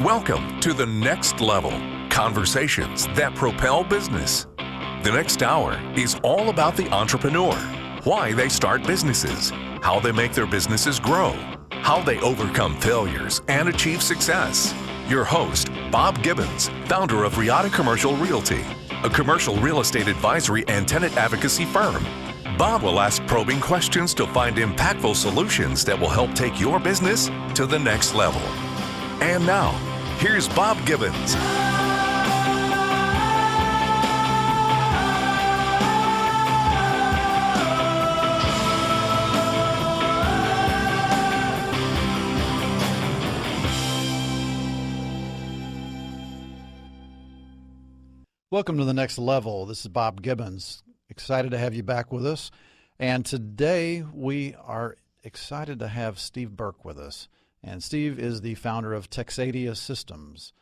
Welcome to The Next Level, conversations that propel business. The next hour is all about the entrepreneur, why they start businesses, how they make their businesses grow, how they overcome failures and achieve success. Your host, Bob Gibbons, founder of Riata Commercial Realty, a commercial real estate advisory and tenant advocacy firm. Bob will ask probing questions to find impactful solutions that will help take your business to the next level. And now, here's Bob Gibbons. Welcome to The Next Level. This is Bob Gibbons. Excited to have you back with us. And today we are excited to have Steve Burke with us. And Steve is the founder of Texadia Systems.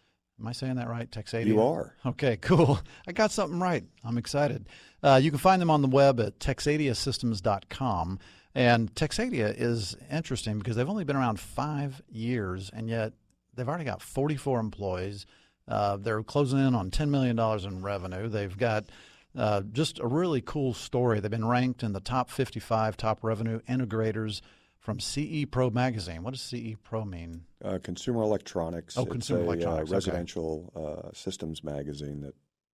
Am I saying that right? Texadia? You are. Okay, cool. I got something right. I'm excited. You can find them on the web at texadiasystems.com. And Texadia is interesting because they've only been around 5 years, and yet they've already got 44 employees. They're closing in on $10 million in revenue. They've got just a really cool story. They've been ranked in the top 55 top revenue integrators from CE Pro magazine. What does CE Pro mean? Consumer Electronics. Oh, Consumer Electronics. It's a residential systems magazine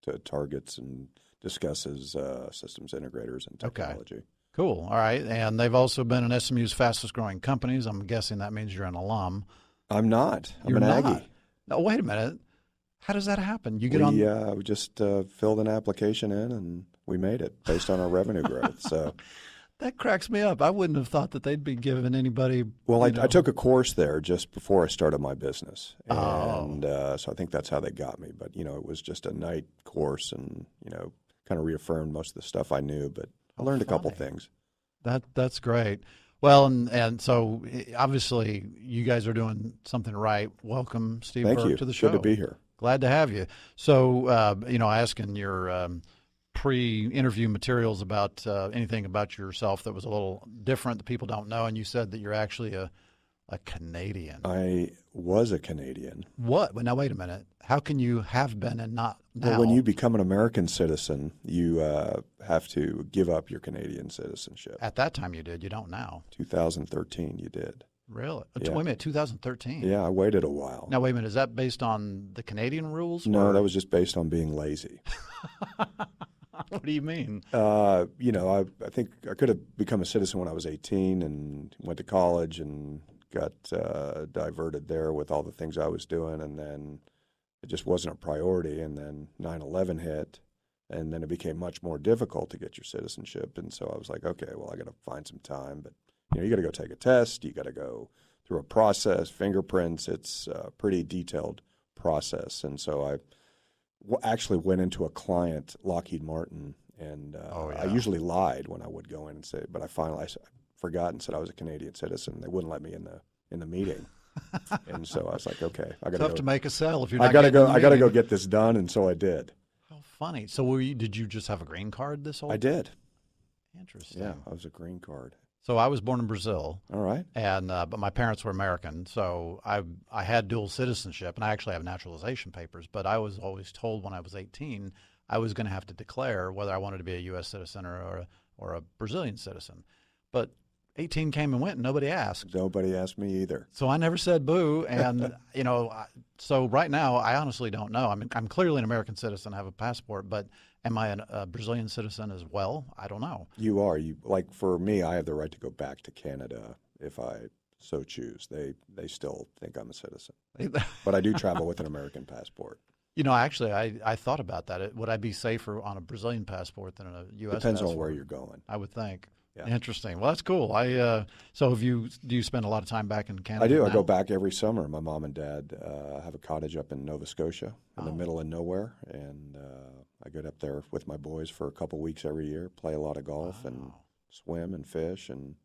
that targets and discusses systems integrators and technology. Okay. Cool. All right. And they've also been in SMU's fastest growing companies. I'm guessing that means you're an alum. I'm not. I'm You're an not. Aggie. No, wait a minute. How does that happen? You get We just filled an application in, and we made it based on our revenue growth. So That cracks me up. I wouldn't have thought that they'd be giving anybody. Well, I took a course there just before I started my business, Oh. and so I think that's how they got me. But it was just a night course, and kind of reaffirmed most of the stuff I knew. But I learned a couple funny. things. That's great. Well, and so obviously you guys are doing something right. Welcome, Steve Thank Burke, you. to the show. Good to be here. Glad to have you. So, asking your pre-interview materials about anything about yourself that was a little different that people don't know, and you said that you're actually a Canadian. I was a Canadian. What? Well, now, wait a minute. How can you have been and not now? Well, when you become an American citizen, you have to give up your Canadian citizenship. At that time you did. You don't now. 2013, you did. Really? Yeah. Wait a minute, 2013? Yeah, I waited a while. Now, wait a minute. Is that based on the Canadian rules? No, or- that was just based on being lazy. What do you mean? I think I could have become a citizen when I was 18 and went to college and got diverted there with all the things I was doing, and then it just wasn't a priority, and then 9/11 hit, and then it became much more difficult to get your citizenship, and so I was like, okay, well, I got to find some time, but you got to go take a test, you got to go through a process, fingerprints, it's a pretty detailed process, and so I actually went into a client, Lockheed Martin, and I usually lied when I would go in and say, but I forgot and said I was a Canadian citizen. They wouldn't let me in the meeting, and so I was like, okay, I got Tough to to make a sale if you're not. I got to getting go. in the I got to go meeting. get this done, and so I did. How funny. So, did you just have a green card this whole? I did. Interesting. Yeah, I was a green card. So I was born in Brazil, All right. and but my parents were American, so I had dual citizenship, and I actually have naturalization papers. But I was always told when I was 18 I was going to have to declare whether I wanted to be a U.S. citizen or a Brazilian citizen. But 18 came and went, and nobody asked. Nobody asked me either. So I never said boo, and so right now I honestly don't know. I mean, I'm clearly an American citizen, I have a passport, but am I a Brazilian citizen as well? I don't know. You are. For me, I have the right to go back to Canada if I so choose. They still think I'm a citizen, but I do travel with an American passport. Actually, I thought about that. Would I be safer on a Brazilian passport than a U.S. Depends passport? on where you're going. I would think. Yeah. Interesting. Well, that's cool. So do you spend a lot of time back in Canada? I do. now? I go back every summer. My mom and dad have a cottage up in Nova Scotia in the middle of nowhere, and I get up there with my boys for a couple weeks every year, play a lot of golf and swim and fish and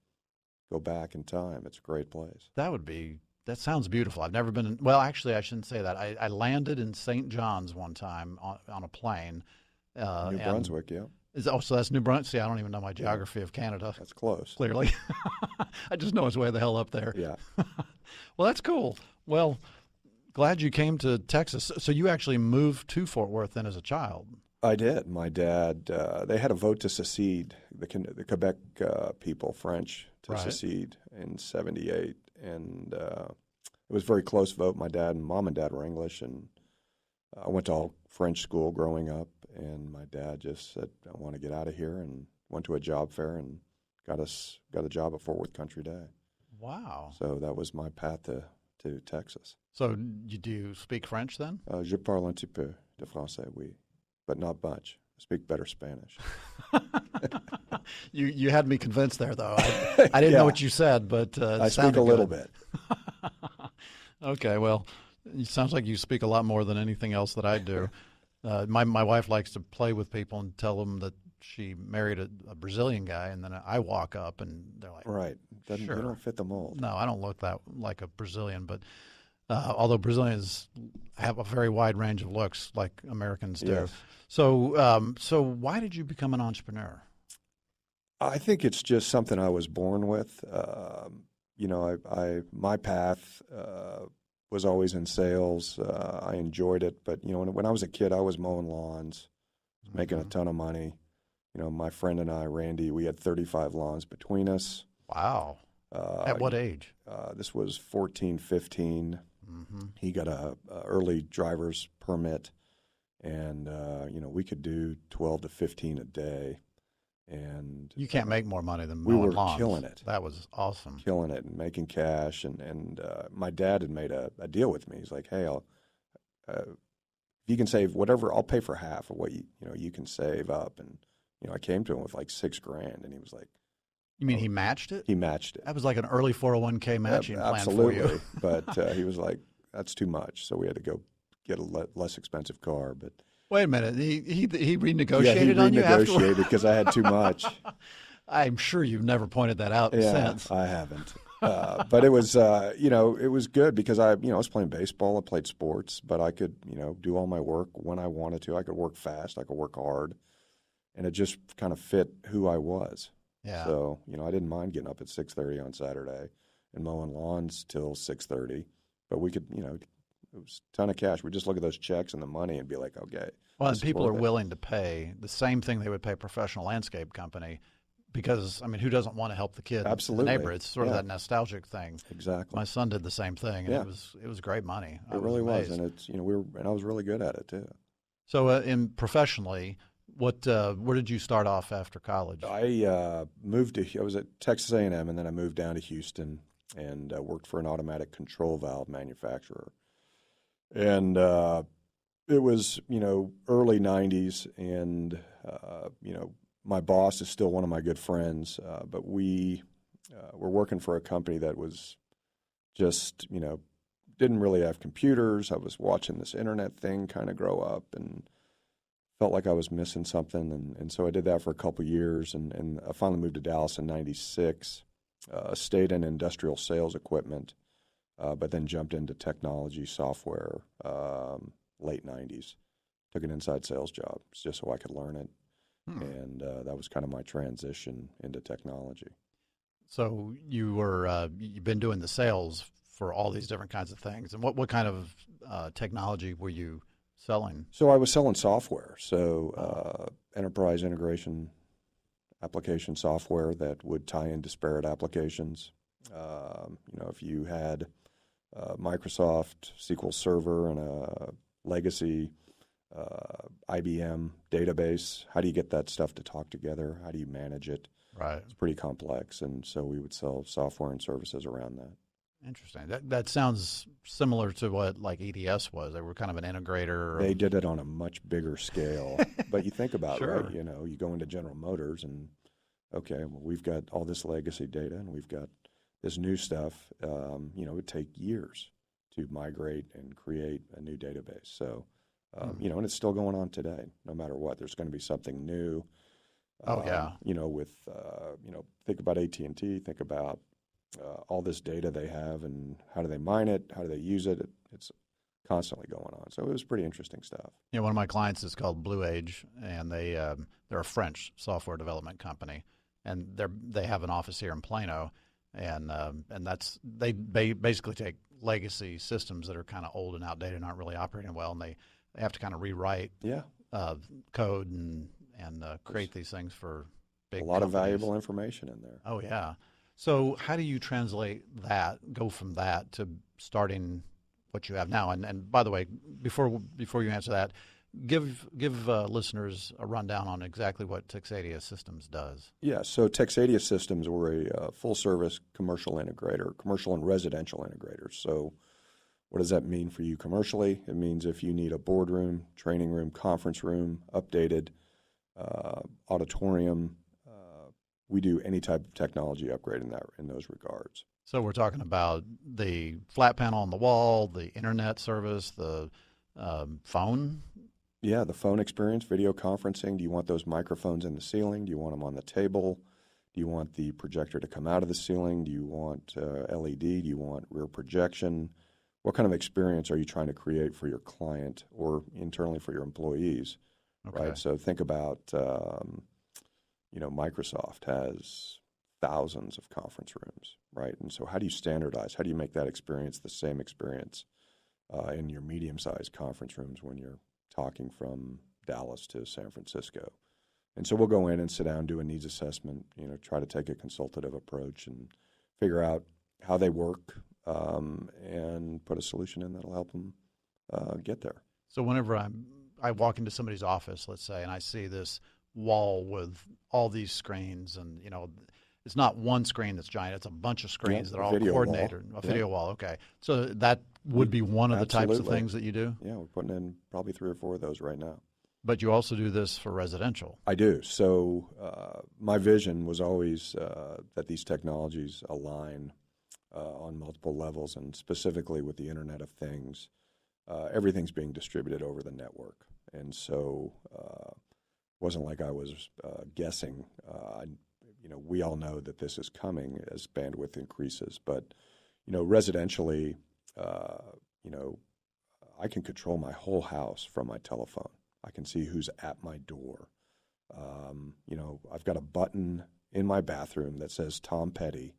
go back in time. It's a great place. That sounds beautiful. I've never been well, actually, I shouldn't say that. I landed in St. John's one time on a plane. New Brunswick, yeah. So that's New Brunswick. See, I don't even know my geography of Canada. That's close. Clearly. I just know it's way the hell up there. Yeah. Well, that's cool. Well, glad you came to Texas. So you actually moved to Fort Worth then as a child. I did. My dad, they had a vote to secede, the Quebec people, French, to Right. secede in 78. And it was a very close vote. My dad and mom and dad were English, and I went to all French school growing up. And my dad just said, I want to get out of here, and went to a job fair and got a job at Fort Worth Country Day. Wow. So that was my path to Texas. So do you speak French then? Je parle un petit peu de français, oui, but not much. I speak better Spanish. You had me convinced there, though. I didn't know what you said, but I speak a little bit. Okay, well, it sounds like you speak a lot more than anything else that I do. My wife likes to play with people and tell them that she married a Brazilian guy, and then I walk up and they're like, Right. Sure. You don't fit the mold. no, I don't look that like a Brazilian, but although Brazilians have a very wide range of looks like Americans do. Yes. So why did you become an entrepreneur? I think it's just something I was born with. My path was always in sales. I enjoyed it, but when I was a kid, I was mowing lawns, making a ton of money. My friend and I, Randy, we had 35 lawns between us. Wow. At what age? This was 14, 15. Mm-hmm. He got a early driver's permit, and we could do 12 to 15 a day. And You can't make more money than we mowing were lawns. killing it. That was awesome. Killing it and making cash. And my dad had made a deal with me. He's like, hey, if you can save whatever, I'll pay for half of what you can save up. And I came to him with like $6,000, and he was like, You mean he matched it? he matched it. That was like an early 401k matching plan Absolutely. for you. But he was like, that's too much. So we had to go get a less expensive car. But Wait a minute. He renegotiated yeah, he on you afterward? renegotiated because I had too much. I'm sure you've never pointed that out since. I haven't. But it was, it was good because I was playing baseball. I played sports, but I could, do all my work when I wanted to. I could work fast. I could work hard. And it just kind of fit who I was. Yeah. So, I didn't mind getting up at 6:30 on Saturday and mowing lawns till 6:30. But we could, it was a ton of cash. We'd just look at those checks and the money and be like, okay. Well, and this is people are worth it. willing to pay the same thing they would pay a professional landscape company because, who doesn't want to help the kid, Absolutely. the neighbor? It's sort of Yeah. that nostalgic thing. Exactly. My son did the same thing, and Yeah. it was great money. I It really was. amazed. And it's, and I was really good at it too. So, in professionally, where did you start off after college? I I was at Texas A&M, and then I moved down to Houston and worked for an automatic control valve manufacturer. And it was, early 90s, and, my boss is still one of my good friends, but we were working for a company that was just, didn't really have computers. I was watching this internet thing kind of grow up and felt like I was missing something, and so I did that for a couple of years, and I finally moved to Dallas in '96, stayed in industrial sales equipment, but then jumped into technology software late '90s. Took an inside sales job just so I could learn it, and that was kind of my transition into technology. So you've been doing the sales for all these different kinds of things, and what kind of technology were you selling? So I was selling software, so enterprise integration application software that would tie in disparate applications. If you had Microsoft SQL Server and a legacy IBM database, how do you get that stuff to talk together? How do you manage it? Right. It's pretty complex, and so we would sell software and services around that. Interesting. That sounds similar to what like EDS was. They were kind of an integrator. They did it on a much bigger scale. But you think about Sure. it, right? You go into General Motors and, okay, well, we've got all this legacy data and we've got this new stuff. It would take years to migrate and create a new database. So, and it's still going on today. No matter what, there's going to be something new. Oh, yeah. Think about AT&T, think about all this data they have and how do they mine it, how do they use it. It's constantly going on. So it was pretty interesting stuff. One of my clients is called Blue Age, and they're a French software development company, and they have an office here in Plano, and they basically take legacy systems that are kind of old and outdated and aren't really operating well, and they have to kind of rewrite Yeah, code and create these things for big a lot of companies. valuable information in there. Oh, yeah. So how do you translate that, go from that to starting what you have now? And by the way, before you answer that, give listeners a rundown on exactly what Texadia Systems does. Yeah, so Texadia Systems, we're a full-service commercial integrator, commercial and residential integrator. So what does that mean for you commercially? It means if you need a boardroom, training room, conference room, updated auditorium, we do any type of technology upgrade in those regards. So we're talking about the flat panel on the wall, the internet service, the phone. Yeah, the phone experience, video conferencing. Do you want those microphones in the ceiling? Do you want them on the table? Do you want the projector to come out of the ceiling? Do you want LED? Do you want rear projection? What kind of experience are you trying to create for your client or internally for your employees? Okay. Right. So think about, Microsoft has thousands of conference rooms, right? And so how do you standardize? How do you make that experience the same experience in your medium-sized conference rooms when you're talking from Dallas to San Francisco? And so we'll go in and sit down, do a needs assessment, try to take a consultative approach and figure out how they work and put a solution in that'll help them get there. So whenever I walk into somebody's office, let's say, and I see this wall with all these screens, and it's not one screen that's giant; it's a bunch of screens that are all coordinated. A video wall, okay. So that would be one of the types of things that you do. Yeah, we're putting in probably 3 or 4 of those right now. But you also do this for residential. I do. So my vision was always that these technologies align on multiple levels, and specifically with the Internet of Things. Everything's being distributed over the network, and so it wasn't like I was guessing. We all know that this is coming as bandwidth increases, but residentially, I can control my whole house from my telephone. I can see who's at my door. I've got a button in my bathroom that says Tom Petty,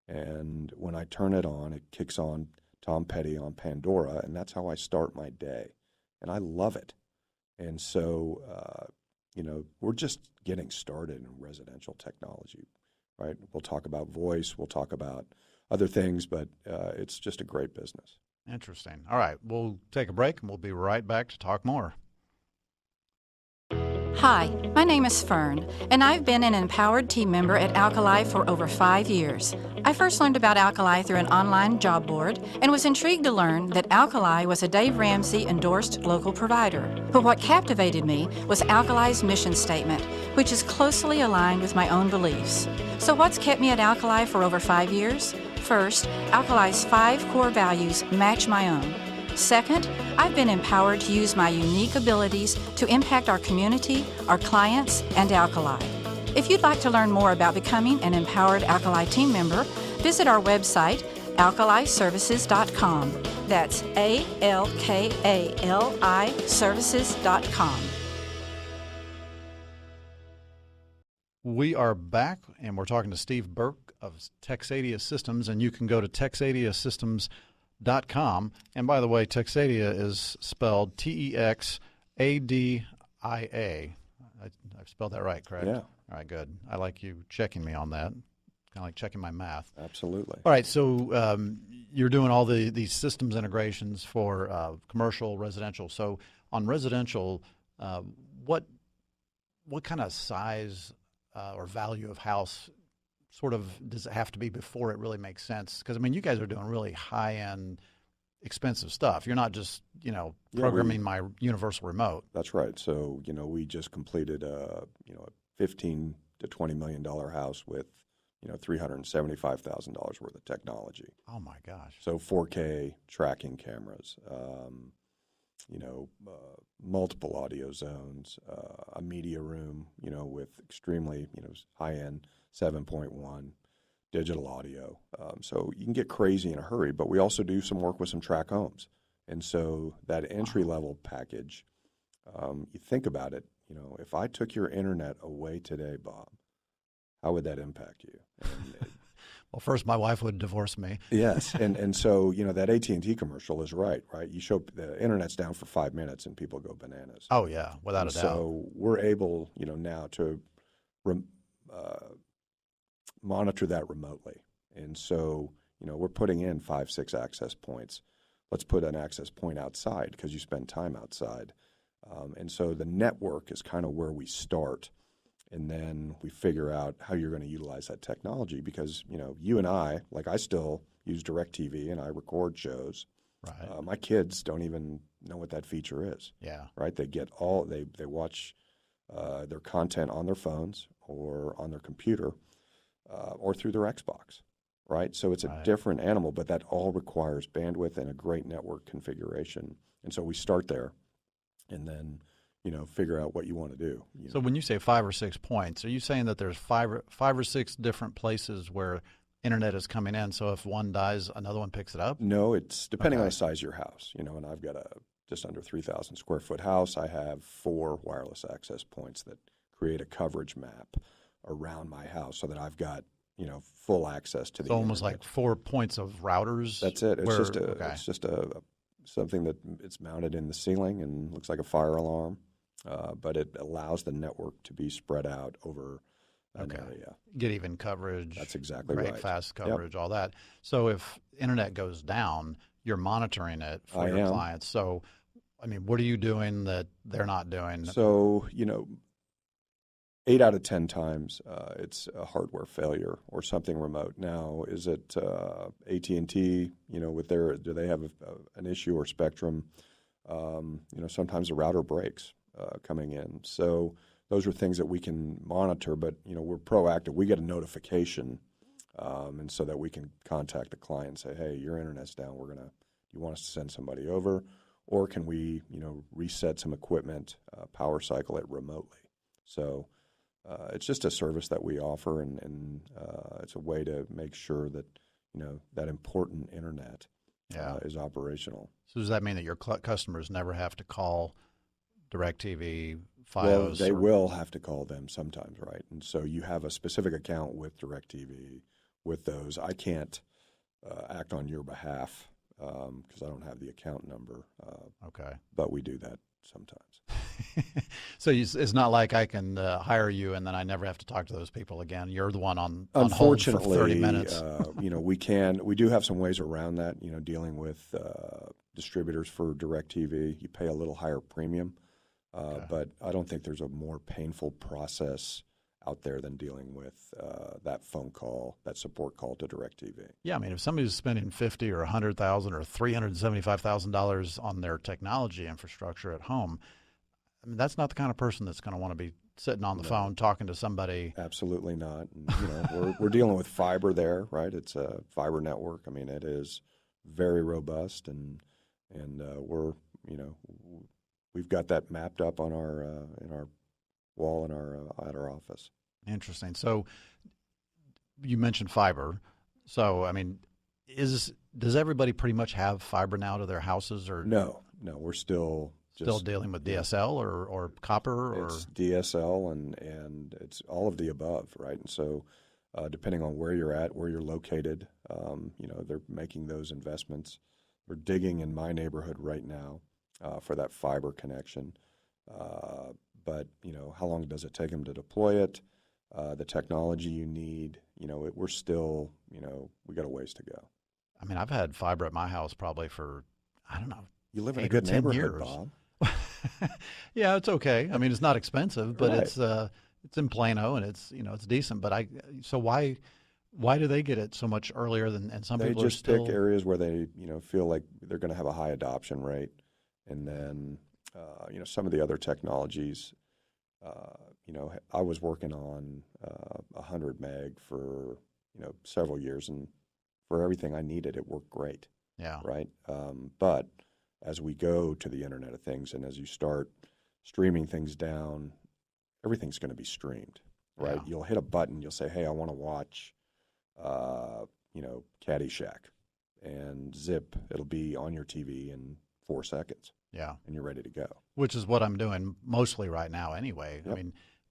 and when I turn it on, it kicks on Tom Petty on Pandora, and that's how I start my day, and I love it. And so, we're just getting started in residential technology, right? We'll talk about voice, we'll talk about other things, but it's just a great business. Interesting. All right, we'll take a break, and we'll be right back to talk more. Hi, my name is Fern, and I've been an empowered team member at Alkali for over 5 years. I first learned about Alkali through an online job board and was intrigued to learn that Alkali was a Dave Ramsey endorsed local provider. But what captivated me was Alkali's mission statement, which is closely aligned with my own beliefs. So what's kept me at Alkali for over 5 years? First, Alkali's 5 core values match my own. Second, I've been empowered to use my unique abilities to impact our community, our clients, and Alkali. If you'd like to learn more about becoming an empowered Alkali team member, visit our website, alkaliservices.com. That's ALKALI services.com. We are back, and we're talking to Steve Burke of Texadia Systems, and you can go to texadiasystems.com. And by the way, Texadia is spelled Texadia. I've spelled that right, correct? Yeah. All right, good. I like you checking me on that. Kind of like checking my math. Absolutely. All right, so you're doing all these systems integrations for commercial, residential. So on residential, what kind of size or value of house sort of does it have to be before it really makes sense? Because, you guys are doing really high-end, expensive stuff. You're not just, programming my universal remote. That's right. So, we just completed a $15 to $20 million house with, $375,000 worth of technology. Oh, my gosh. So 4K tracking cameras, multiple audio zones, a media room, with extremely, high-end 7.1 digital audio. So you can get crazy in a hurry, but we also do some work with some track homes. And so that entry-level package, you think about it, if I took your internet away today, Bob, how would that impact you? Well, first, my wife would divorce me. Yes, and so that AT&T commercial is right. You show the internet's down for 5 minutes and people go bananas. Oh yeah, without a doubt. So we're able, now to monitor that remotely, and so we're putting in 5, 6 access points. Let's put an access point outside because you spend time outside, and so the network is kind of where we start. And then we figure out how you're going to utilize that technology because, you and I still use DirecTV and I record shows. Right. My kids don't even know what that feature is. Yeah. Right. They watch their content on their phones or on their computer or through their Xbox. Right. So it's a different animal, but that all requires bandwidth and a great network configuration. And so we start there and then figure out what you want to do. So when you say 5 or 6 points, are you saying that there's five or six different places where internet is coming in? So if one dies, another one picks it up? No, it's depending on the size of your house. And I've got a just under 3,000 square foot house. I have 4 wireless access points that create a coverage map around my house so that I've got full access to the So almost internet. like 4 points of routers? That's it. It's just something that it's mounted in the ceiling and looks like a fire alarm. But it allows the network to be spread out over an area. Get even coverage. That's exactly great, right. Fast coverage, all that. So if internet goes down, you're monitoring it for your clients. So, what are you doing that they're not doing? So, 8 out of 10 times it's a hardware failure or something remote. Now, is it AT&T, do they have an issue or Spectrum? Sometimes the router breaks. Coming in. So those are things that we can monitor, but we're proactive. We get a notification, and so that we can contact the client and say, hey, your internet's down. Do you want us to send somebody over? Or can we, reset some equipment, power cycle it remotely? So it's just a service that we offer, and it's a way to make sure that, that important internet is operational. So does that mean that your customers never have to call DirecTV, Fios? Well, they will have to call them sometimes, right? And so you have a specific account with DirecTV with those. I can't act on your behalf because I don't have the account number. Okay. But we do that sometimes. So it's not like I can hire you and then I never have to talk to those people again. You're the one on hold for 30 minutes. We do have some ways around that, dealing with distributors for DirecTV. You pay a little higher premium. But I don't think there's a more painful process out there than dealing with that phone call, that support call to DirecTV. Yeah, if somebody's spending $50,000 or $100,000 or $375,000 on their technology infrastructure at home, that's not the kind of person that's going to want to be sitting on the phone talking to somebody. Absolutely not. And, we're dealing with fiber there, right? It's a fiber network. It is very robust, and we've got that mapped up on in our wall at our office. Interesting. So you mentioned fiber. So does everybody pretty much have fiber now to their houses, or no? We're still dealing with DSL or copper, or it's DSL and it's all of the above, right? And so depending on where you're at, where you're located, they're making those investments. We're digging in my neighborhood right now for that fiber connection. But, how long does it take them to deploy it? The technology you need, we're still, we got a ways to go. I've had fiber at my house probably for, I don't know. You live in a good neighborhood, Bob. Yeah, it's okay. It's not expensive, but it's in Plano and it's decent. But so why do they get it so much earlier than some people? They just pick areas where they feel like they're going to have a high adoption rate, and then some of the other technologies. I was working on 100 meg for several years, and for everything I needed, it worked great. Yeah. Right. But as we go to the Internet of Things, and as you start streaming things down, everything's going to be streamed. Right. Yeah. You'll hit a button. You'll say, "Hey, I want to watch, Caddyshack," and zip, it'll be on your TV in 4 seconds. Yeah. And you're ready to go. Which is what I'm doing mostly right now anyway. Yep.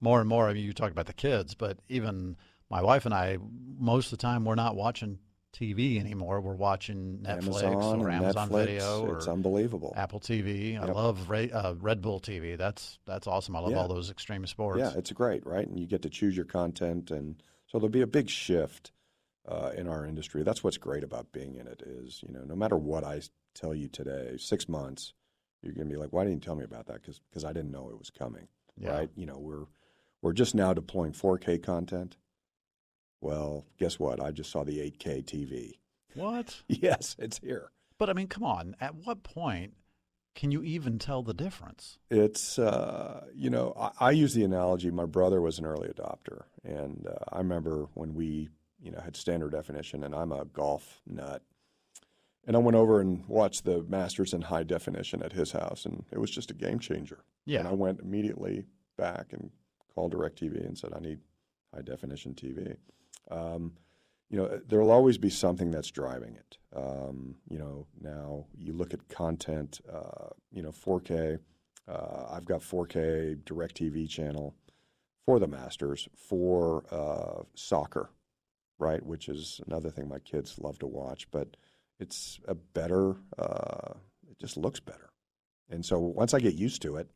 More and more, you talked about the kids, but even my wife and I, most of the time, we're not watching TV anymore. We're watching Netflix Amazon or and Amazon Netflix, Video it's or unbelievable. Apple TV. I Yep. love Red Bull TV. That's awesome. I love Yeah. all those extreme sports. Yeah, it's great, right? And you get to choose your content, and so there'll be a big shift in our industry. That's what's great about being in it is, no matter what I tell you today, 6 months, you're going to be like, why didn't you tell me about that? Because I didn't know it was coming, Yeah. right? We're just now deploying 4K content. Well, guess what? I just saw the 8K TV. What? Yes, it's here. But I mean, come on. At what point can you even tell the difference? It's, I use the analogy, my brother was an early adopter. And I remember when we, had standard definition, and I'm a golf nut. And I went over and watched the Masters in high definition at his house, and it was just a game changer. Yeah. And I went immediately back and called DirecTV and said, I need high definition TV. There will always be something that's driving it. Now you look at content, 4K. I've got 4K DirecTV channel for the Masters for soccer, right? Which is another thing my kids love to watch, but it's a better, it just looks better. And so once I get used to it,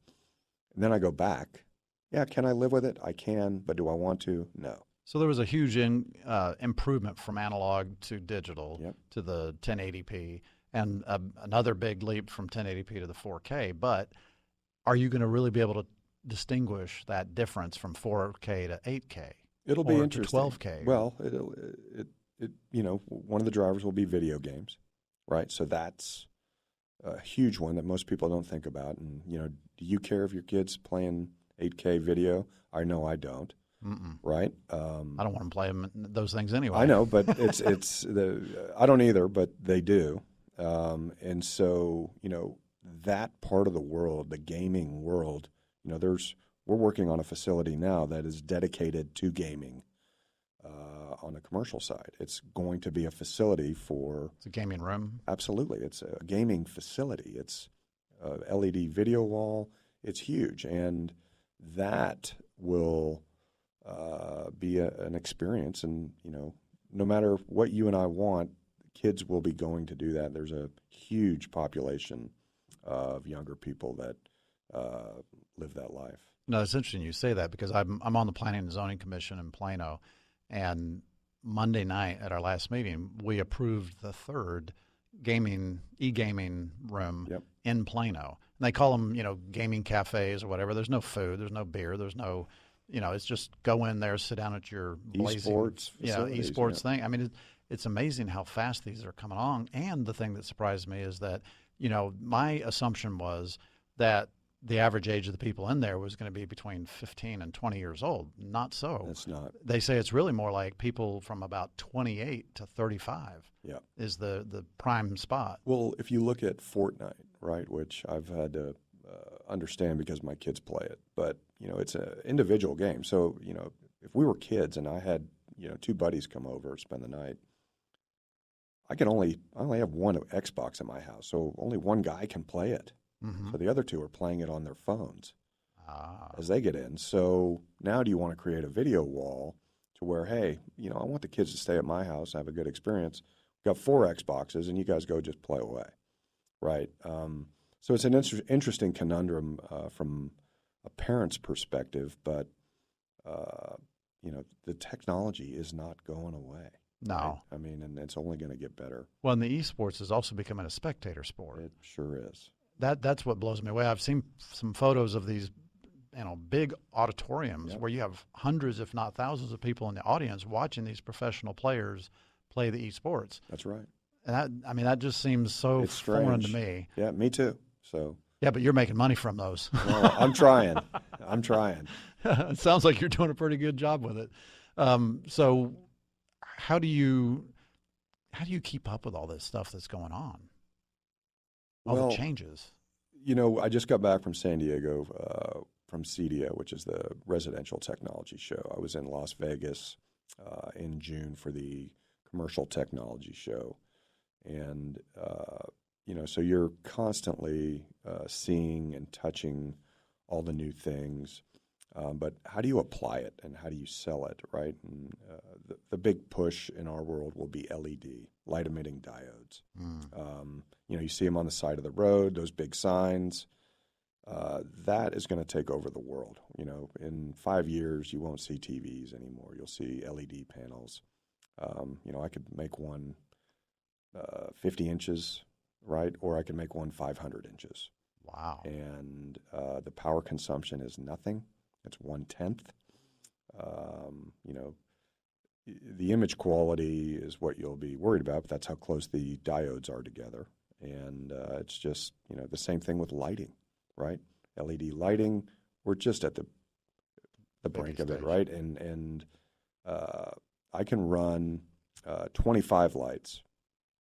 and then I go back, yeah, can I live with it? I can, but do I want to? No. So there was a huge improvement from analog to digital Yep. to the 1080p, and another big leap from 1080p to the 4K. But are you going to really be able to distinguish that difference from 4K to 8K? It'll be or interesting. To 12K. Well, one of the drivers will be video games, right? So that's a huge one that most people don't think about. And do you care if your kid's playing 8K video? I know I don't. Mm-mm. Right? I don't want them playing those things anyway. I know, but I don't either, but they do. And so, that part of the world, the gaming world, we're working on a facility now that is dedicated to gaming on the commercial side. It's going to be a facility for... It's a gaming room. Absolutely. It's a gaming facility. It's a LED video wall. It's huge. And that will... be an experience, and no matter what you and I want, kids will be going to do that. There's a huge population of younger people that live that life. No, it's interesting you say that because I'm on the Planning and Zoning Commission in Plano, and Monday night at our last meeting, we approved the third e-gaming room Yep. in Plano. And they call them, gaming cafes or whatever. There's no food, there's no beer, there's no, it's just go in there, sit down at your blazing, Esports facilities, esports thing. I mean, it's amazing how fast these are coming along. And the thing that surprised me is that, my assumption was that the average age of the people in there was going to be between 15 and 20 years old. Not so. That's not. They say it's really more like people from about 28 to 35 Yeah. is the prime spot. Well, if you look at Fortnite, right, which I've had to understand because my kids play it, but it's an individual game. So if we were kids and I had two buddies come over spend the night, I only have one Xbox in my house, so only one guy can play it. Mm-hmm. So the other two are playing it on their phones as they get in. So now do you want to create a video wall to where, hey, I want the kids to stay at my house and have a good experience. We've got 4 Xboxes, and you guys go just play away, right? So it's an interesting conundrum from a parent's perspective, but the technology is not going away. No. Right? I mean, and it's only going to get better. Well, and the esports is also becoming a spectator sport. It sure is. That's what blows me away. I've seen some photos of these, big auditoriums Yep. where you have hundreds, if not thousands, of people in the audience watching these professional players play the esports. That's right. And that just seems so It's foreign to strange. me. Yeah, me too. So Yeah, but you're making money from those. well, I'm trying. It sounds like you're doing a pretty good job with it. So how do you keep up with all this stuff that's going on? All the changes. I just got back from San Diego from CEDIA, which is the residential technology show. I was in Las Vegas in June for the commercial technology show. And, so you're constantly seeing and touching all the new things. But how do you apply it and how do you sell it, right? And the big push in our world will be LED, light-emitting diodes. You see them on the side of the road, those big signs. That is going to take over the world. In 5 years, you won't see TVs anymore. You'll see LED panels. I could make one 50 inches, right? Or I could make one 500 inches. Wow. And the power consumption is nothing. It's 1/10. The image quality is what you'll be worried about, but that's how close the diodes are together. And it's just, the same thing with lighting, right? LED lighting, we're just at the brink of it, right? And I can run 25 lights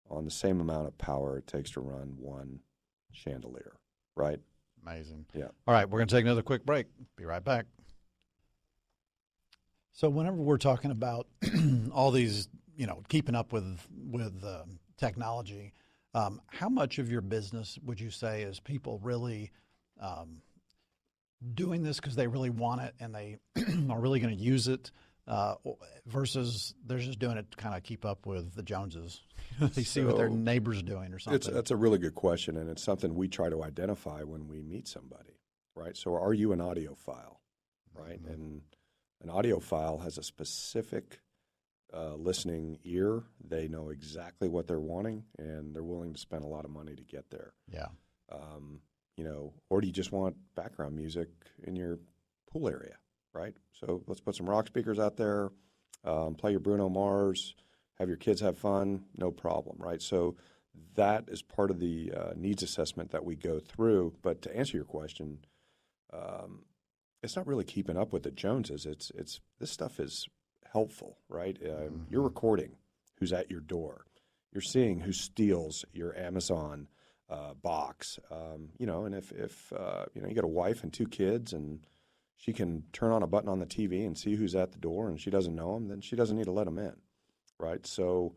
on the same amount of power it takes to run one chandelier, right? Amazing. Yeah. All right, we're going to take another quick break. Be right back. So whenever we're talking about all these, keeping up with technology, how much of your business would you say is people really doing this because they really want it and they are really going to use it, versus they're just doing it to kind of keep up with the Joneses? They see what their neighbor's doing or something. That's a really good question, and it's something we try to identify when we meet somebody, right? So are you an audiophile, right? Mm-hmm. And an audiophile has a specific listening ear. They know exactly what they're wanting, and they're willing to spend a lot of money to get there. Yeah. Or do you just want background music in your pool area, right? So let's put some rock speakers out there, play your Bruno Mars, have your kids have fun, no problem, right? So that is part of the needs assessment that we go through. But to answer your question, it's not really keeping up with the Joneses. It's this stuff is helpful, right? You're recording who's at your door. You're seeing who steals your Amazon box. And if you got a wife and 2 kids and she can turn on a button on the TV and see who's at the door and she doesn't know them, then she doesn't need to let them in, right? So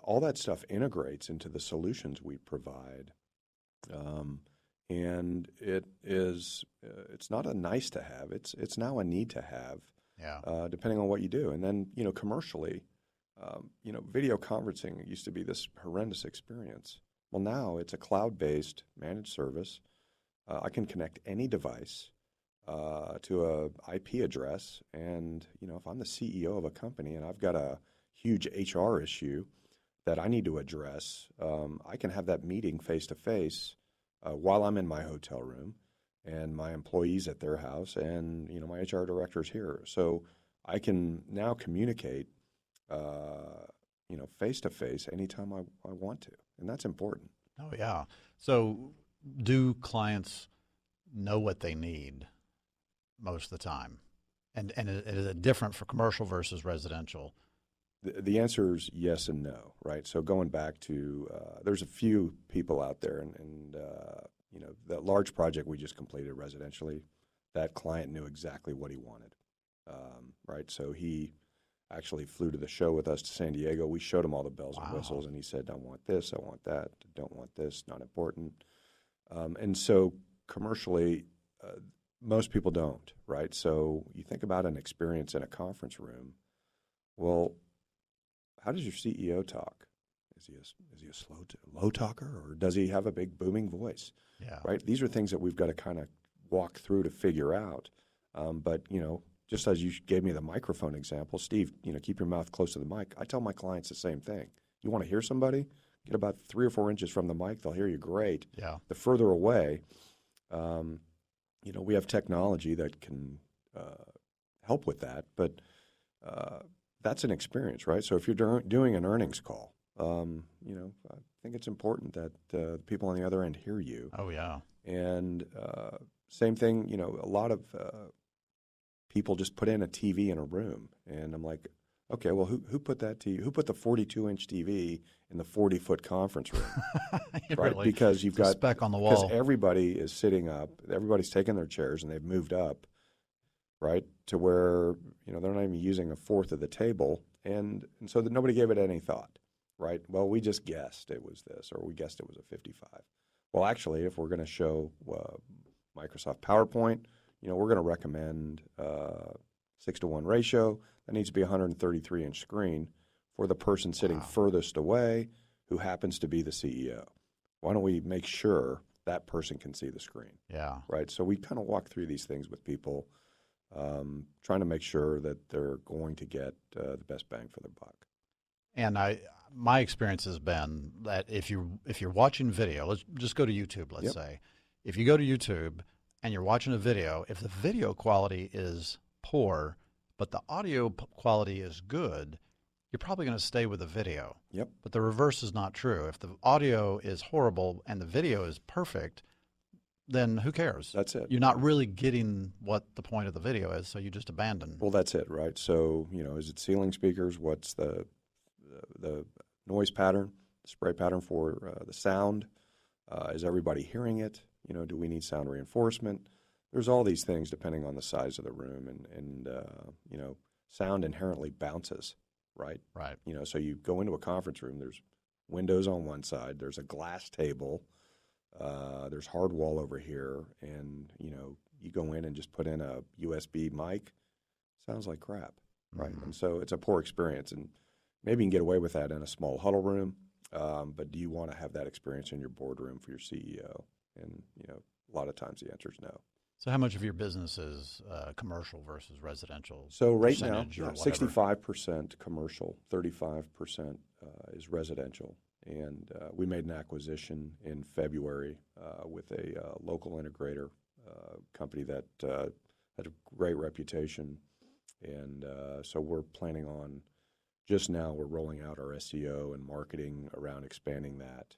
all that stuff integrates into the solutions we provide. And it is it's not a nice to have. It's now a need to have. Yeah. Depending on what you do. And then commercially, video conferencing used to be this horrendous experience. Well, now it's a cloud-based managed service. I can connect any device to a IP address, and if I'm the CEO of a company and I've got a huge HR issue that I need to address, I can have that meeting face to face while I'm in my hotel room, and my employees at their house, and my HR director's here. So I can now communicate, face to face anytime I want to, and that's important. Oh yeah. So do clients know what they need most of the time, and is it different for commercial versus residential? The answer is yes and no, right? So going back to there's a few people out there, and that large project we just completed residentially, that client knew exactly what he wanted, right? So he actually flew to the show with us to San Diego. We showed him all the bells and whistles, and he said, I want this, I want that, don't want this, not important. And so commercially, most people don't, right? So you think about an experience in a conference room. Well, how does your CEO talk? Is he a low talker, or does he have a big booming voice? Yeah. Right. These are things that we've got to kind of walk through to figure out. But just as you gave me the microphone example, Steve, keep your mouth close to the mic. I tell my clients the same thing. You want to hear somebody? Get about 3 or 4 inches from the mic. They'll hear you great. Yeah. The further away, we have technology that can help with that. But that's an experience, right? So if you're doing an earnings call, I think it's important that the people on the other end hear you. Oh yeah. And same thing, a lot of people just put in a TV in a room, and I'm like, okay, well, who put that TV? Who put the 42-inch TV in the 40-foot conference room? Right? Really, because you've got a speck on the wall. Because everybody is sitting up, everybody's taking their chairs, and they've moved up, right, to where they're not even using a fourth of the table, and so that nobody gave it any thought. Right? Well, we just guessed it was this, or we guessed it was a 55. Well, actually, if we're going to show Microsoft PowerPoint, we're going to recommend 6-to-1 ratio. That needs to be a 133-inch screen for the person sitting furthest away who happens to be the CEO. Why don't we make sure that person can see the screen? Yeah. Right? So we kind of walk through these things with people, trying to make sure that they're going to get the best bang for their buck. And my experience has been that if you're watching video, let's just go to YouTube, let's say. If you go to YouTube and you're watching a video, if the video quality is poor, but the audio quality is good, you're probably going to stay with the video. Yep. But the reverse is not true. If the audio is horrible and the video is perfect, then who cares? That's it. You're not really getting what the point of the video is, so you just abandon. Well, that's it, right? So, is it ceiling speakers? What's the noise pattern, the spray pattern for the sound? Is everybody hearing it? Do we need sound reinforcement? There's all these things depending on the size of the room, and sound inherently bounces, right? Right. So you go into a conference room, there's windows on one side, there's a glass table, there's hard wall over here, and, you go in and just put in a USB mic, sounds like crap, right? And so it's a poor experience, and maybe you can get away with that in a small huddle room, but do you want to have that experience in your boardroom for your CEO? And, a lot of times the answer is no. So how much of your business is commercial versus residential? So right now, percentage or whatever? 65% commercial, 35% is residential. And we made an acquisition in February with a local integrator company that had a great reputation. And so we're planning on, just now we're rolling out our SEO and marketing around expanding that.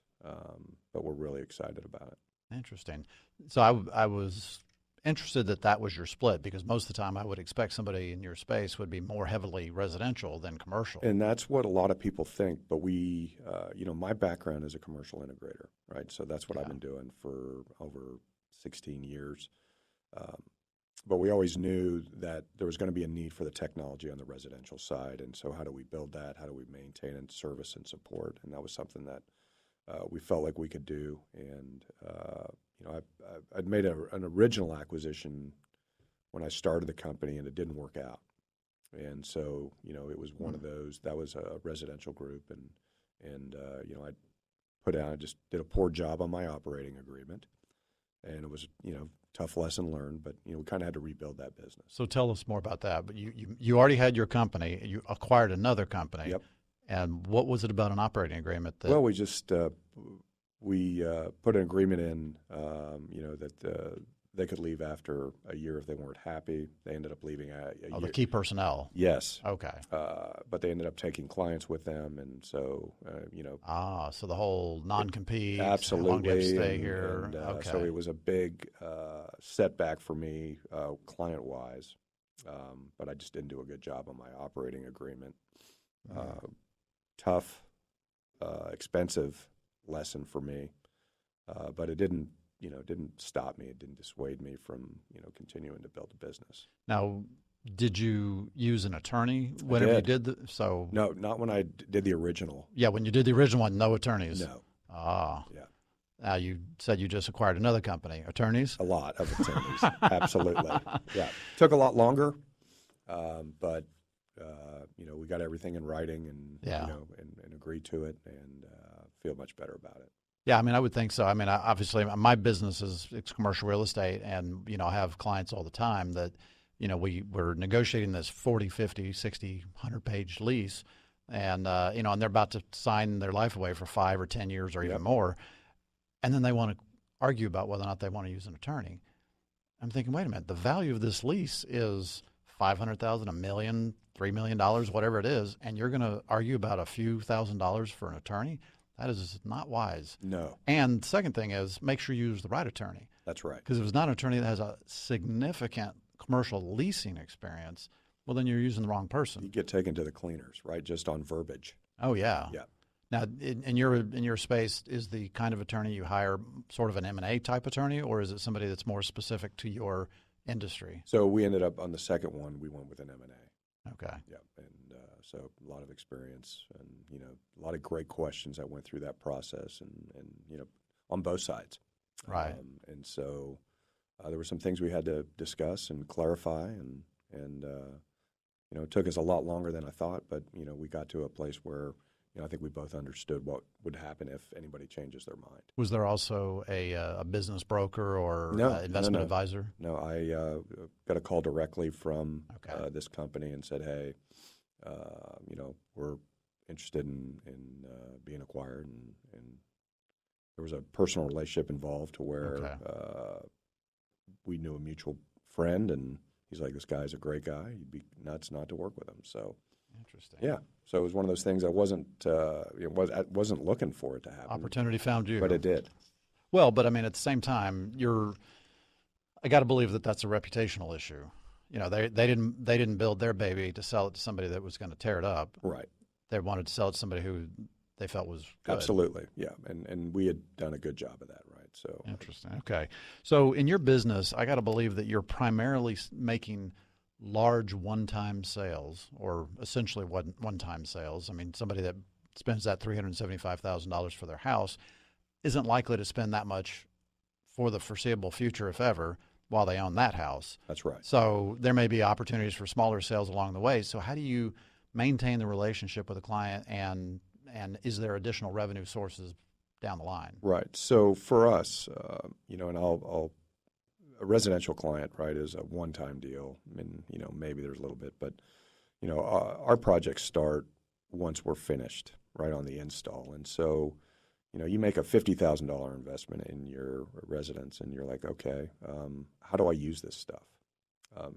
But we're really excited about it. Interesting. So I was interested that was your split, because most of the time I would expect somebody in your space would be more heavily residential than commercial. And that's what a lot of people think. But we, my background is a commercial integrator, right? So that's what I've been doing for over 16 years. But we always knew that there was going to be a need for the technology on the residential side. And so how do we build that? How do we maintain and service and support? And that was something that we felt like we could do. And, I'd made an original acquisition when I started the company, and it didn't work out. And so, it was one of those, that was a residential group. And I just did a poor job on my operating agreement. And it was, tough lesson learned, but, we kind of had to rebuild that business. So tell us more about that. But you already had your company. You acquired another company. Yep. And what was it about an operating agreement that? Well, we just put an agreement in, that they could leave after a year if they weren't happy. They ended up leaving a year. The key personnel. Yes. Okay. But they ended up taking clients with them, and so so the whole non-compete. Absolutely. How long do you have to stay here? And, okay. So it was a big setback for me, client-wise. But I just didn't do a good job on my operating agreement. Tough, expensive lesson for me, but it didn't stop me. It didn't dissuade me from, continuing to build a business. Now, did you use an attorney whenever you did so? No, not when I did the original. Yeah, when you did the original one, no attorneys. No. Ah. Yeah. Now, you said you just acquired another company. Attorneys? A lot of attorneys. Absolutely. Yeah. Took a lot longer, but we got everything in writing and and agreed to it, and feel much better about it. Yeah, I mean, I would think so. I mean, obviously, my business it's commercial real estate, and I have clients all the time that we're negotiating this 40, 50, 60, 100-page lease, and and they're about to sign their life away for 5 or 10 years or even more, and then they want to argue about whether or not they want to use an attorney. I'm thinking, wait a minute, the value of this lease is $500,000, $1 million, $3 million, whatever it is, and you're going to argue about a few $1,000s for an attorney? That is not wise. No. And second thing is, make sure you use the right attorney. That's right. Because if it's not an attorney that has a significant commercial leasing experience, well, then you're using the wrong person. You get taken to the cleaners, right? Just on verbiage. Oh yeah. Yeah. Now, in your space, is the kind of attorney you hire sort of an M&A type attorney, or is it somebody that's more specific to your industry? So we ended up on the second one. We went with an M&A. Okay. Yeah, and so a lot of experience, and a lot of great questions that went through that process, and on both sides. Right. And so there were some things we had to discuss and clarify, and it took us a lot longer than I thought, but we got to a place where I think we both understood what would happen if anybody changes their mind. Was there also a business broker or No, investment no. advisor? No, I got a call directly from this company and said, "Hey, we're interested in being acquired," and there was a personal relationship involved to where we knew a mutual friend, and he's like, "This guy's a great guy. You'd be nuts not to work with him." So. Interesting. Yeah, so it was one of those things I wasn't looking for it to happen. Opportunity found you, but it did. Well, but I mean, at the same time, I got to believe that that's a reputational issue. They didn't build their baby to sell it to somebody that was going to tear it up. Right. They wanted to sell it to somebody who they felt was good. Absolutely, yeah, and we had done a good job of that, right? So interesting. Okay, so in your business, I got to believe that you're primarily making large one-time sales, or essentially one-time sales. I mean, somebody that spends that $375,000 for their house isn't likely to spend that much for the foreseeable future, if ever, while they own that house. That's right. So there may be opportunities for smaller sales along the way. So how do you maintain the relationship with a client, and is there additional revenue sources down the line? Right. So for us, and a residential client, right, is a one-time deal. I mean, maybe there's a little bit, but, our projects start once we're finished, right, on the install. And so, you make a $50,000 investment in your residence, and you're like, okay, how do I use this stuff?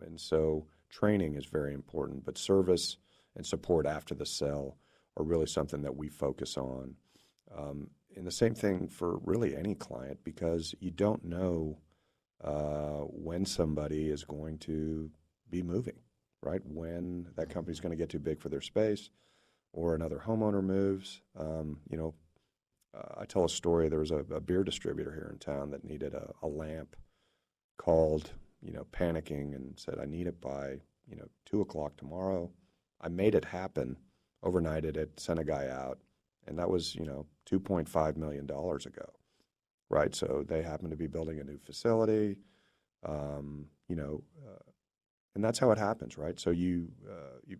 And so training is very important, but service and support after the sale are really something that we focus on. And the same thing for really any client, because you don't know when somebody is going to be moving, right? When that company's going to get too big for their space, or another homeowner moves. I tell a story. There was a beer distributor here in town that needed a lamp, called, panicking, and said, "I need it by, 2 o'clock tomorrow." I made it happen, overnighted it, sent a guy out, and that was, $2.5 million ago. Right, so they happen to be building a new facility, and that's how it happens, right? So you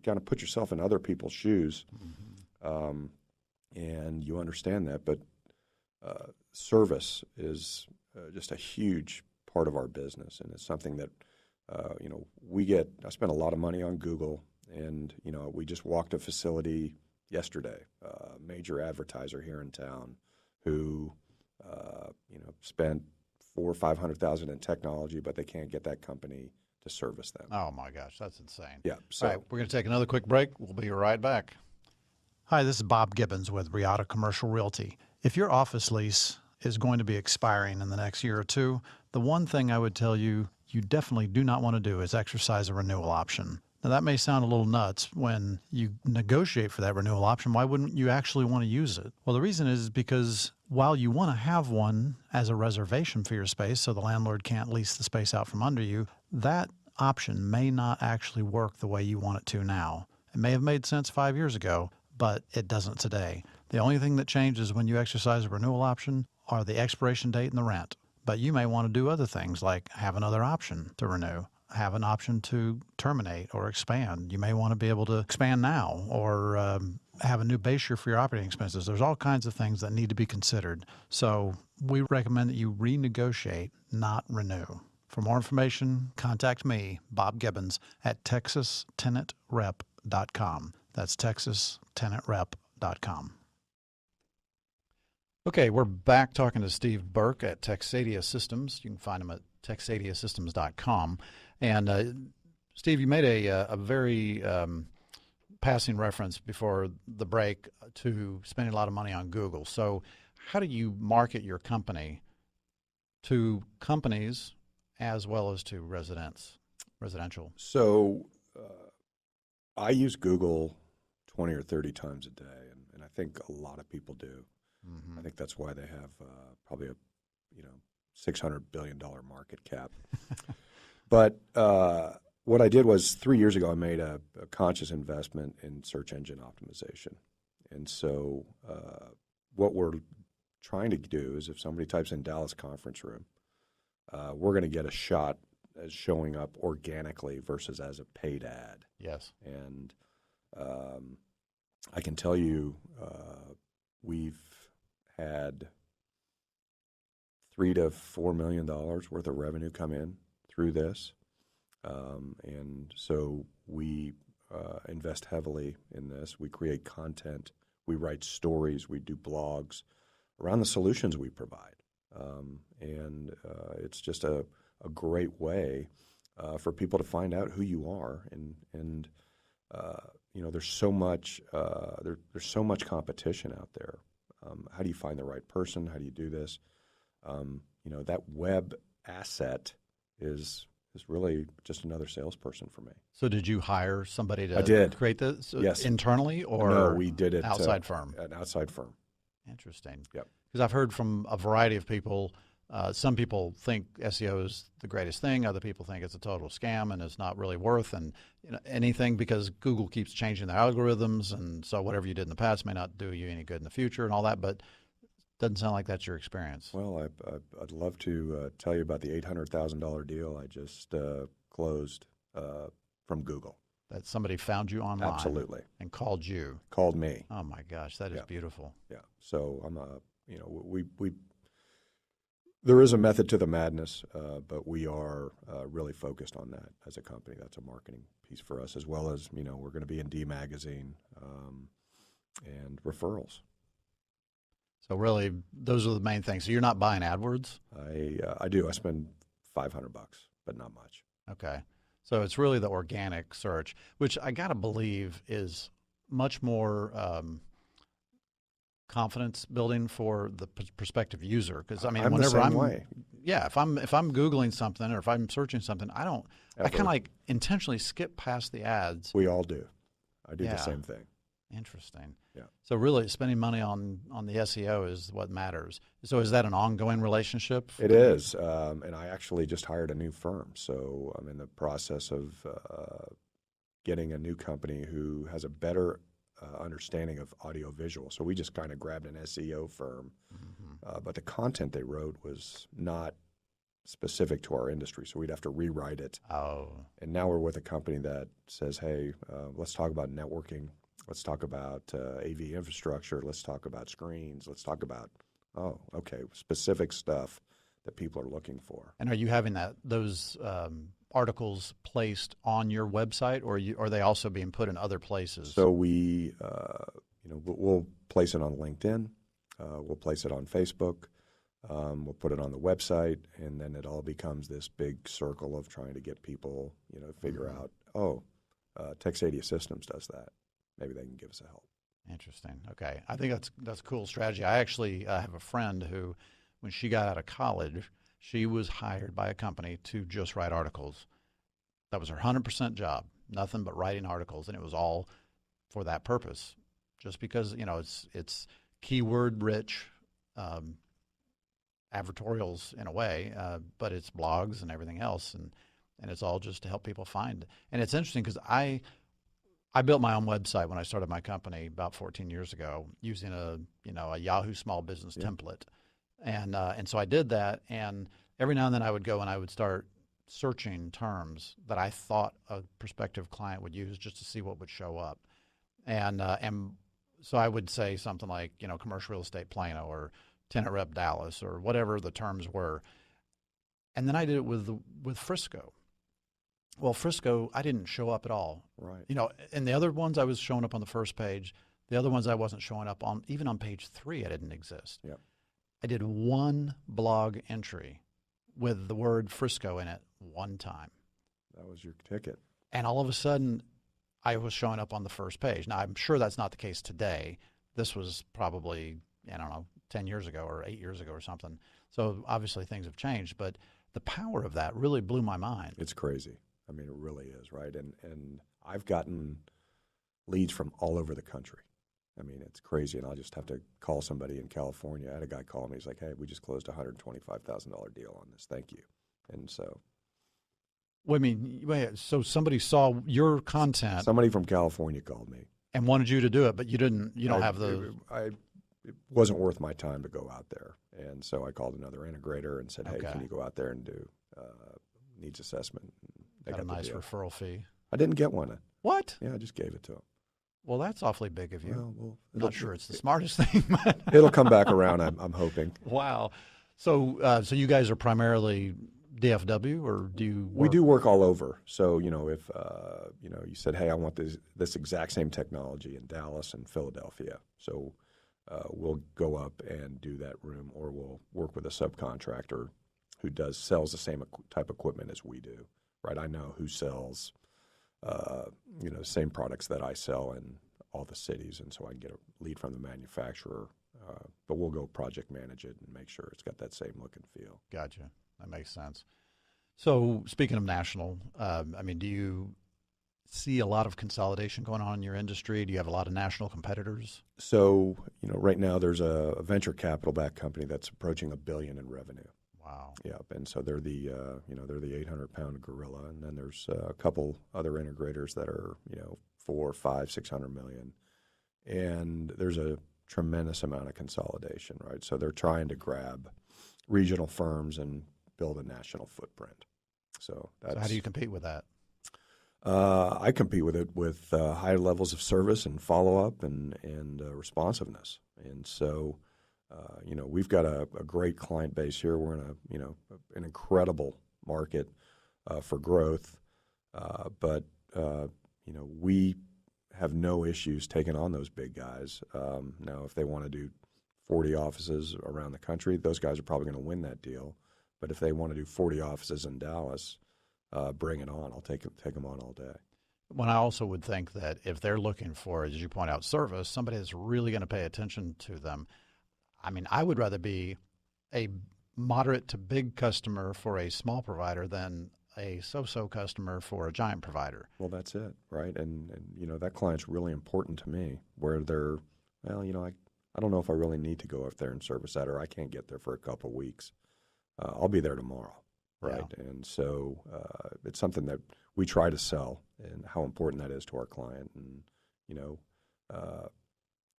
kind of put yourself in other people's shoes, and you understand that. But service is just a huge part of our business, and it's something that we get. I spent a lot of money on Google, and we just walked a facility yesterday, a major advertiser here in town, who spent $400,000 or $500,000 in technology, but they can't get that company to service them. Oh my gosh, that's insane. Yeah. So all right, we're going to take another quick break. We'll be right back. Hi, this is Bob Gibbons with Riata Commercial Realty. If your office lease is going to be expiring in the next year or two, the one thing I would tell you definitely do not want to do is exercise a renewal option. Now, that may sound a little nuts. When you negotiate for that renewal option, why wouldn't you actually want to use it? Well, the reason is because while you want to have one as a reservation for your space so the landlord can't lease the space out from under you, that option may not actually work the way you want it to now. It may have made sense 5 years ago, but it doesn't today. The only thing that changes when you exercise a renewal option are the expiration date and the rent. But you may want to do other things, like have another option to renew, have an option to terminate or expand. You may want to be able to expand now, or have a new base year for your operating expenses. There's all kinds of things that need to be considered. So we recommend that you renegotiate, not renew. For more information, contact me, Bob Gibbons, at texastenantrep.com. That's texastenantrep.com. Okay, we're back talking to Steve Burke at Texadia Systems. You can find him at texadiasystems.com. And Steve, you made a very passing reference before the break to spending a lot of money on Google. So how do you market your company to companies as well as to residential? So I use Google 20 or 30 times a day, and I think a lot of people do. Mm-hmm. I think that's why they have probably a $600 billion market cap. But what I did was 3 years ago I made a conscious investment in search engine optimization. And so what we're trying to do is if somebody types in Dallas conference room, we're going to get a shot as showing up organically versus as a paid ad. Yes. And I can tell you we've had $3 to $4 million worth of revenue come in through this. And so we invest heavily in this. We create content. We write stories. We do blogs around the solutions we provide. And it's just a great way for people to find out who you are. And you know, there's so much there's so much competition out there. How do you find the right person? How do you do this? You know, that web asset is really just another salesperson for me. So did you hire somebody to I did. create this Yes. internally, or No, we did it outside firm? An outside firm. Interesting. Yep. Because I've heard from a variety of people. Some people think SEO is the greatest thing. Other people think it's a total scam and it's not really worth anything because Google keeps changing their algorithms, and so whatever you did in the past may not do you any good in the future and all that. But doesn't sound like that's your experience. Well, I'd love to tell you about the $800,000 deal I just closed from Google. That somebody found you online, Absolutely, and called you. called me. Oh my gosh, that is Yeah. beautiful. Yeah. So I'm you know, we there is a method to the madness, but we are really focused on that as a company. That's a marketing piece for us, as well as, you know, we're going to be in D Magazine and referrals. So really, those are the main things. So you're not buying AdWords? I do. I spend $500, but not much. Okay. So it's really the organic search, which I got to believe is much more confidence building for the prospective user. Because I mean, I'm whenever the same way. Yeah, if I'm Googling something or if I'm searching something, I kind Ever. of like intentionally skip past the ads. We all do. I do Yeah. the same thing. Interesting. Yeah. So really, spending money on the SEO is what matters. So is that an ongoing relationship? It is, and I actually just hired a new firm, so I'm in the process of getting a new company who has a better understanding of audiovisual. So we just kind of grabbed an SEO firm, but the content they wrote was not specific to our industry, so we'd have to rewrite it. Oh. And now we're with a company that says, hey, let's talk about networking. Let's talk about AV infrastructure. Let's talk about screens. Let's talk about, specific stuff that people are looking for. And are you having those articles placed on your website, or are they also being put in other places? So we, we'll place it on LinkedIn. We'll place it on Facebook. We'll put it on the website, and then it all becomes this big circle of trying to get people, figure out, Texadia Systems does that. Maybe they can give us a help. Interesting. Okay. I think that's a cool strategy. I actually have a friend who, when she got out of college, she was hired by a company to just write articles. That was her 100% job, nothing but writing articles, and it was all for that purpose, just because, it's keyword rich advertorials in a way, but it's blogs and everything else, and it's all just to help people find. And it's interesting because I built my own website when I started my company about 14 years ago using a Yahoo small business template. And so I did that, and every now and then I would go and I would start searching terms that I thought a prospective client would use just to see what would show up. And so I would say something like, commercial real estate Plano or tenant rep Dallas or whatever the terms were. And then I did it with Frisco. Well, Frisco, I didn't show up at all. Right. And the other ones I was showing up on the first page. The other ones I wasn't showing up on. Even on page 3, I didn't exist. Yep. I did one blog entry with the word Frisco in it one time. That was your ticket. And all of a sudden, I was showing up on the first page. Now, I'm sure that's not the case today. This was probably, 10 years ago or 8 years ago or something. So obviously things have changed. But the power of that really blew my mind. It's crazy. I mean, it really is, right? And I've gotten leads from all over the country. I mean, it's crazy, and I'll just have to call somebody in California. I had a guy call me. He's like, hey, we just closed a $125,000 deal on this. Thank you. And so. Wait, so somebody saw your content. Somebody from California called me. And wanted you to do it, but you didn't, you don't have it wasn't worth my time to go out there. And so I called another integrator and said, hey, Okay. can you go out there and do needs assessment? And they Got a the nice deal. referral fee. I didn't get one. What? Yeah, I just gave it to them. Well, that's awfully big of you. Well, I'm not sure it's the smartest thing, but it'll come back around, I'm hoping. wow. So, so you guys are primarily DFW, or do you? We do work all over. So, if, you said, hey, I want this exact same technology in Dallas and Philadelphia. So we'll go up and do that room, or we'll work with a subcontractor who sells the same type of equipment as we do, right? I know who sells, same products that I sell in all the cities, and so I can get a lead from the manufacturer. But we'll go project manage it and make sure it's got that same look and feel. Gotcha. That makes sense. So speaking of national, do you see a lot of consolidation going on in your industry? Do you have a lot of national competitors? So, right now there's a venture capital-backed company that's approaching $1 billion in revenue. Wow. Yep, and so they're the 800-pound gorilla, and then there's a couple other integrators that are 400, 500, 600 million, and there's a tremendous amount of consolidation, right? So they're trying to grab regional firms and build a national footprint. So how do you compete with that? I compete with it with high levels of service and follow-up and responsiveness. And so, we've got a great client base here. We're in an incredible market for growth, but we have no issues taking on those big guys. Now, if they want to do 40 offices around the country, those guys are probably going to win that deal. But if they want to do 40 offices in Dallas, bring it on. I'll take them on all day. Well, I also would think that if they're looking for, as you point out, service, somebody that's really going to pay attention to them. I would rather be a moderate to big customer for a small provider than a so-so customer for a giant provider. Well, that's it, right? And that client's really important to me, where they're, I don't know if I really need to go up there and service that, or I can't get there for a couple of weeks. I'll be there tomorrow, right? Yeah. And so it's something that we try to sell, and how important that is to our client. And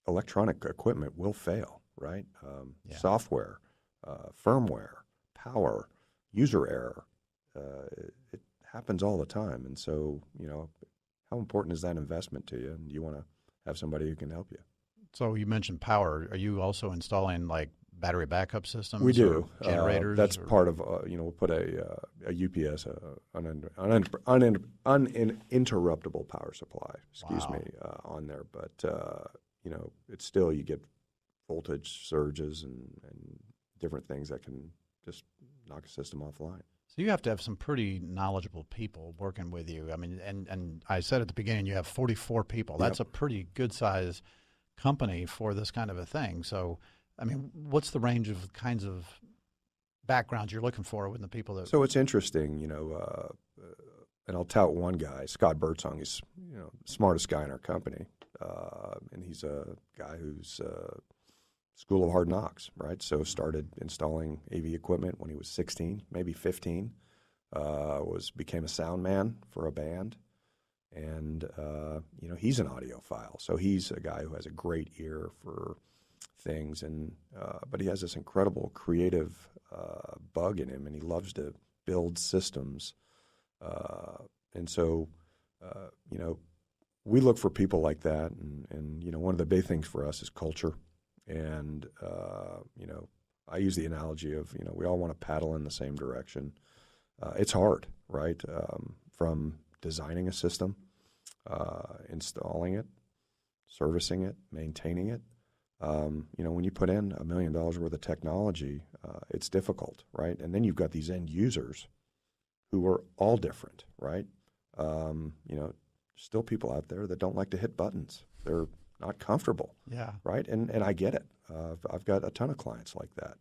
electronic equipment will fail, right? Software, firmware, power, user error. It happens all the time. And so, how important is that investment to you? And you want to have somebody who can help you. So you mentioned power. Are you also installing like battery backup systems? We do. Generators? That's part of, we'll put a UPS, uninterruptible power supply, on there. But, it's still, you get voltage surges and different things that can just knock a system offline. So you have to have some pretty knowledgeable people working with you. And I said at the beginning, you have 44 people. That's a pretty good size company for this kind of a thing. So, what's the range of kinds of backgrounds you're looking for with the people that? So it's interesting, and I'll tout one guy, Scott Birdsong. He's the smartest guy in our company, and he's a guy who's School of Hard Knocks, right? So started installing AV equipment when he was 16, maybe 15. Became a sound man for a band, and he's an audiophile. So he's a guy who has a great ear for things, and but he has this incredible creative bug in him, and he loves to build systems. And so, we look for people like that, and one of the big things for us is culture. And, I use the analogy of, we all want to paddle in the same direction. It's hard, right? From designing a system, installing it, servicing it, maintaining it. When you put in $1 million worth of technology, it's difficult, right? And then you've got these end users who are all different, right? Still people out there that don't like to hit buttons. They're not comfortable, right? And I get it. I've got a ton of clients like that.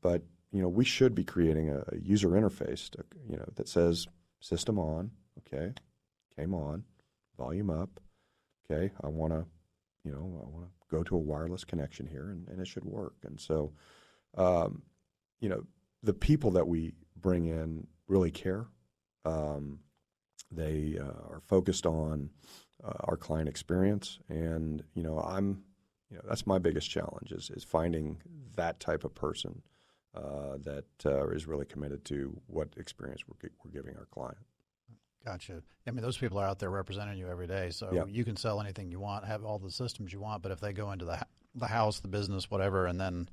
But we should be creating a user interface, that says system on, okay, came on, volume up, okay. I want to go to a wireless connection here, and it should work. And so, the people that we bring in really care. They are focused on our client experience, and I'm that's my biggest challenge is finding that type of person that is really committed to what experience we're giving our client. Gotcha. I mean, those people are out there representing you every day, so Yeah. you can sell anything you want, have all the systems you want, but if they go into the house, the business, whatever, and then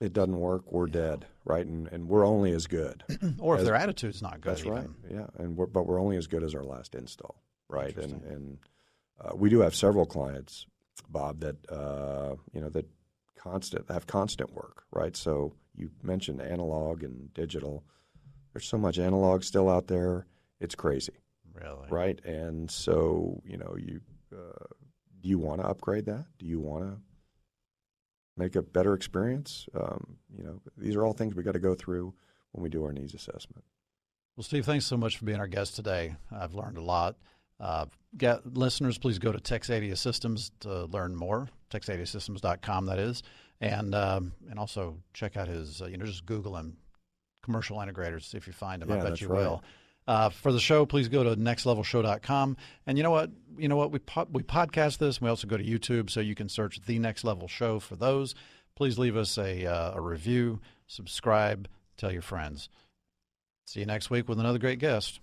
It doesn't work, we're dead, right? And we're only as good. or if their attitude's not good, That's right. even. Yeah, but we're only as good as our last install, right? And we do have several clients, Bob, that that have constant work, right? So you mentioned analog and digital. There's so much analog still out there; it's crazy, Really, right? And so do you want to upgrade that? Do you want to make a better experience? These are all things we got to go through when we do our needs assessment. Well, Steve, thanks so much for being our guest today. I've learned a lot. Listeners, please go to Texadia Systems to learn more. Texadiasystems.com, that is, and also check out his. Just Google him, commercial integrators. See if you find him. Yeah, I bet that's you right. will. For the show, please go to nextlevelshow.com. And you know what? We podcast this. And we also go to YouTube, so you can search The Next Level Show for those. Please leave us a review, subscribe, tell your friends. See you next week with another great guest.